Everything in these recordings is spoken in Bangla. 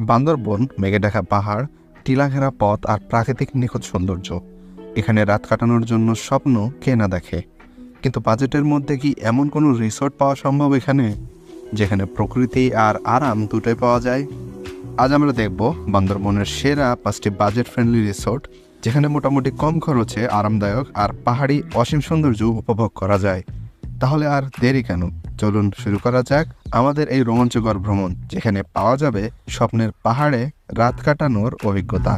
বান্দরবন মেঘে ঢাকা পাহাড়, টিলাঘেরা পথ আর প্রাকৃতিক নিখুঁত সৌন্দর্য। এখানে রাত কাটানোর জন্য স্বপ্ন কে না দেখে। কিন্তু বাজেটের মধ্যে কি এমন কোনো রিসোর্ট পাওয়া সম্ভব এখানে, যেখানে প্রকৃতি আর আরাম দুটোই পাওয়া যায়? আজ আমরা দেখব বান্দরবনের সেরা 5টি বাজেট ফ্রেন্ডলি রিসোর্ট, যেখানে মোটামুটি কম খরচে আরামদায়ক আর পাহাড়ি অসীম সৌন্দর্য উপভোগ করা যায়। তাহলে আর দেরি কেন, চলুন শুরু করা যাক আমাদের এই রোমাঞ্চকর ভ্রমণ, যেখানে পাওয়া যাবে স্বপ্নের পাহাড়ে রাত কাটানোর অভিজ্ঞতা।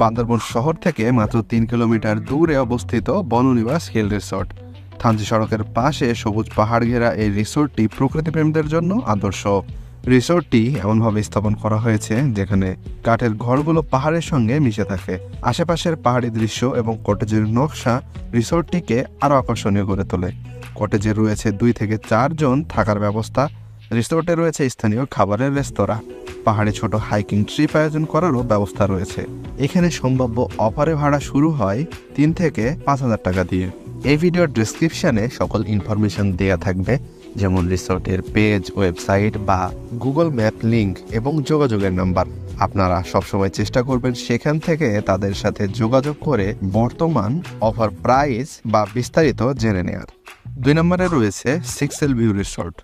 বান্দরবন শহর থেকে মাত্র 3 কিলোমিটার দূরে অবস্থিত বননিবাস হিল রিসোর্ট। থানচি সড়কের পাশে সবুজ পাহাড় ঘেরা এই রিসোর্টটি প্রকৃতিপ্রেমীদের জন্য আদর্শ। রিসোর্টটি এমনভাবে স্থাপন করা হয়েছে যেখানে কাঠের ঘরগুলো পাহাড়ের সঙ্গে মিশে থাকে। আশেপাশের পাহাড়ি দৃশ্য এবং কটেজের নকশা রিসোর্টটিকে আরও আকর্ষণীয় করে তোলে। কটেজে রয়েছে 2 থেকে 4 জন থাকার ব্যবস্থা। রিসোর্টে রয়েছে স্থানীয় খাবারের রেস্তোরাঁ। পাহাড়ে ছোট হাইকিং ট্রিপ আয়োজন করারও ব্যবস্থা রয়েছে। এখানে সম্ভাব্য অফারে ভাড়া শুরু হয় 3 থেকে 5,000 টাকা দিয়ে। এই ভিডিওর ডেসক্রিপশনে সকল ইনফরমেশন দেয়া থাকবে, যেমন রিসোর্টের পেজ, ওয়েবসাইট বা গুগল ম্যাপ লিংক এবং যোগাযোগের নাম্বার। আপনারা সবসময় চেষ্টা করবেন সেখান থেকে তাদের সাথে যোগাযোগ করে বর্তমান অফার প্রাইস বা বিস্তারিত জেনে নেয়ার। 2 নম্বরে রয়েছে 6L ভিউ রিসোর্ট,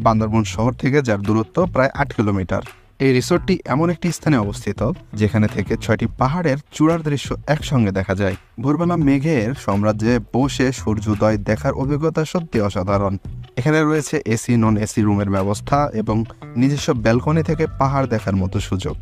বান্দরবন শহর থেকে যার দূরত্ব প্রায় 8 কিলোমিটার। এই রিসোর্টটি এমন একটি স্থানে অবস্থিত যেখানে থেকে 6টি পাহাড়ের চূড়ার দৃশ্য একসঙ্গে দেখা যায়। ভোরবেলা মেঘের সাম্রাজ্যে বসে সূর্যোদয় দেখার অভিজ্ঞতা সত্যি অসাধারণ। এখানে রয়েছে এসি, নন এসি রুমের ব্যবস্থা এবং নিজস্ব ব্যালকনি থেকে পাহাড় দেখার মতো সুযোগ।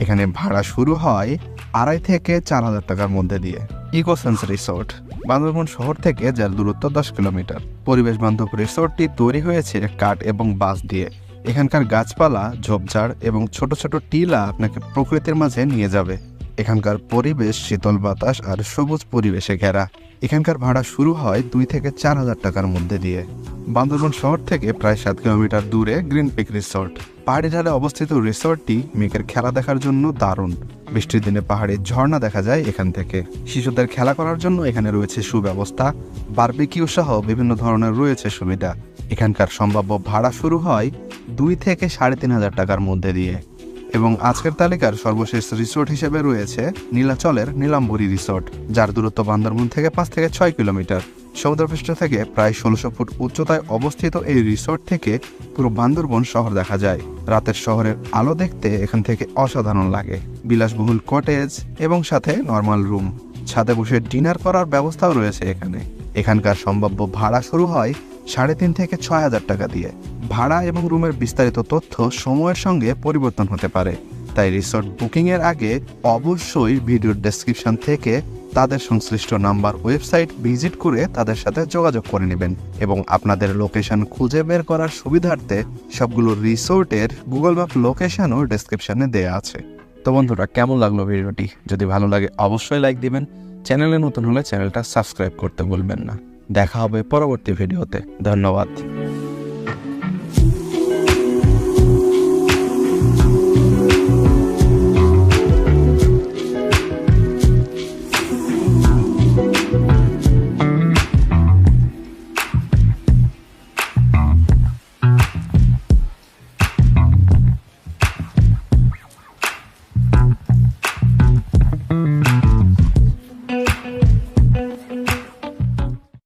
এখানে ভাড়া শুরু হয় 2,500 থেকে 4,000 টাকার মধ্যে দিয়ে। ইকোসেন্স রিসোর্ট, বান্দরবন শহর থেকে যার দূরত্ব 10 কিলোমিটার। পরিবেশ বান্ধব রিসোর্টটি তৈরি হয়েছে কাঠ এবং বাঁশ দিয়ে। এখানকার গাছপালা, ঝোপঝাড় এবং ছোট ছোট টিলা আপনাকে প্রকৃতির মাঝে নিয়ে যাবে। এখানকার পরিবেশ শীতল বাতাস আর সবুজ পরিবেশে ঘেরা। এখানকার ভাড়া শুরু হয় 2 থেকে 4,000 টাকার মধ্যে দিয়ে। বান্দরবন শহর থেকে প্রায় 7 কিলোমিটার দূরে গ্রিন পিক রিসোর্ট। পাহাড়ি ঢালে অবস্থিত রিসোর্টটি মেঘের খেলা দেখার জন্য দারুণ। বৃষ্টির দিনে পাহাড়ে ঝর্ণা দেখা যায় এখান থেকে। শিশুদের খেলা করার জন্য এখানে রয়েছে সুব্যবস্থা, বারবিকিউ সহ বিভিন্ন ধরনের রয়েছে সুবিধা। এখানকার সম্ভাব্য ভাড়া শুরু হয় 2 থেকে 3,500 টাকার মধ্যে দিয়ে। এবং আজকের তালিকার সর্বশেষ রিসোর্ট হিসেবে রয়েছে নীলাচলের নীলাম্বরী রিসোর্ট, যার দূরত্ব বান্দরবন থেকে 5 থেকে 6 কিলোমিটার। সমুদ্রপৃষ্ঠ থেকে প্রায় 1600 ফুট উচ্চতায় অবস্থিত এই রিসোর্ট থেকে পুরো বান্দরবন শহর দেখা যায়। রাতের শহরের আলো দেখতে এখান থেকে অসাধারণ লাগে। বিলাসবহুল কটেজ এবং সাথে নর্মাল রুম, ছাদে বসে ডিনার করার ব্যবস্থাও রয়েছে এখানে। এখানকার সম্ভাব্য ভাড়া শুরু হয় 3,500 থেকে 6,000 টাকা দিয়ে। ভাড়া এবং রুমের বিস্তারিত তথ্য সময়ের সঙ্গে পরিবর্তন হতে পারে, তাই রিসোর্ট বুকিংয়ের আগে অবশ্যই ভিডিওর ডেসক্রিপশন থেকে তাদের সংশ্লিষ্ট নাম্বার, ওয়েবসাইট ভিজিট করে তাদের সাথে যোগাযোগ করে নেবেন। এবং আপনাদের লোকেশন খুঁজে বের করার সুবিধার্থে সবগুলো রিসোর্টের গুগল ম্যাপ লোকেশনও ডেসক্রিপশনে দেয়া আছে। তো বন্ধুরা, কেমন লাগলো ভিডিওটি? যদি ভালো লাগে অবশ্যই লাইক দিবেন। চ্যানেলে নতুন হলে চ্যানেলটা সাবস্ক্রাইব করতে ভুলবেন না। দেখা হবে পরবর্তী ভিডিওতে। ধন্যবাদ।